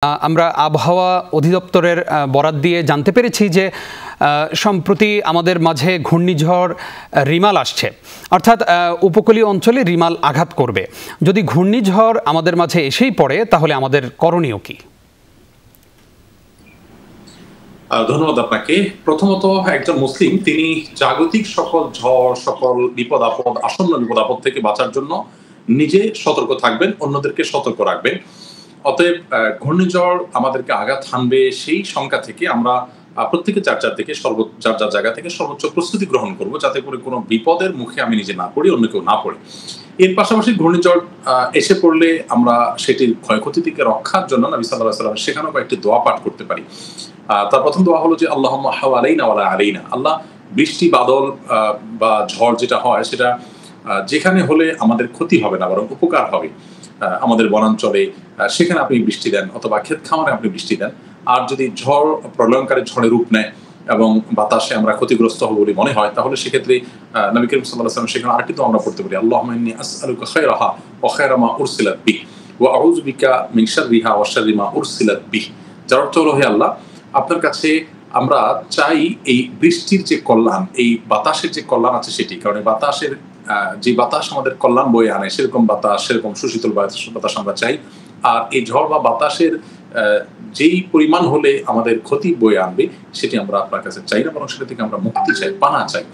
আমরা আবহাওয়া অধিদপ্তরের বরাত দিয়ে জানতে পেরেছি যে সম্প্রতি আমাদের মাঝে ঘূর্ণিঝড় রিমাল আসছে, অর্থাৎ উপকূলীয় অঞ্চলে রিমাল আঘাত করবে। যদি ঘূর্ণিঝড় আমাদের মাঝে এসেই পড়ে তাহলে আমাদের করণীয় কি? ধন্যবাদ আপনাকে। প্রথমত, একজন মুসলিম তিনি জাগতিক সকল ঝড়, সকল বিপদ আপদ, আসন্ন বিপদ আপদ থেকে বাঁচার জন্য নিজে সতর্ক থাকবেন, অন্যদেরকে সতর্ক রাখবেন। অতএব ঘূর্ণিঝড় আমাদেরকে আঘাত হানবে সেই শঙ্কা থেকে আমরা প্রত্যেকে যার যার জায়গা থেকে সর্বোচ্চ প্রস্তুতি গ্রহণ করব, যাতে করে কোনো বিপদের মুখে আমি নিজে না পড়ি, অন্য কেউ না পড়ে। এর পাশাপাশি ঘূর্ণিঝড় এসে পড়লে আমরা সেটির ক্ষয়ক্ষতি থেকে রক্ষার জন্য নবী সাল্লাল্লাহু আলাইহি ওয়াসাল্লাম সেখানেও কয়েকটি দোয়া পাঠ করতে পারি। তার প্রথম দোয়া হলো যে আল্লাহুম্মা হাওয়ালাইনা ওয়ালা আলাইনা। আল্লাহ, বৃষ্টি বাদল বা ঝড় যেটা হয় সেটা যেখানে হলে আমাদের ক্ষতি হবে না, বরং উপকার হবে। আমাদের বনাঞ্চলে সেখানে আপনি বৃষ্টি দেন, অথবা ক্ষেত খামারে আপনি বৃষ্টি দেন। আর যদি ঝড় প্রলয়ঙ্কারী ঝড়ের রূপ নেয় এবং বাতাসে আমরা ক্ষতিগ্রস্ত হব বলে মনে হয়, তাহলে সেক্ষেত্রে নবী করিম সাল্লাল্লাহু আলাইহি ওয়াসাল্লাম সেখানে আরেকটি দোয়া আমরা পড়তে পারি, আল্লাহুম্মা ইন্নী আসআলুকা খায়রাহা ওয়া খায়রা মা উরসিলাত বিহি ওয়া আউযু বিকা মিন শাররিহা ওয়া শাররি মা উরসিলাত বিহি। যার অর্থ হলো, হে আল্লাহ, আপনার কাছে আমরা চাই এই বৃষ্টির যে কল্যাণ, এই বাতাসের যে কল্যাণ আছে সেটি। কারণ বাতাসের যে বাতাস আমাদের কল্যাণ বয়ে আনে, সেরকম বাতাস, সেরকম সুশীতল বাতাস আমরা চাই। আর এই ঝড় বা বাতাসের যেই পরিমাণ হলে আমাদের ক্ষতি বয়ে আনবে সেটি আমরা আপনার কাছে চাই না, বরং সেটা থেকে আমরা মুক্তি চাই, পানা চাই।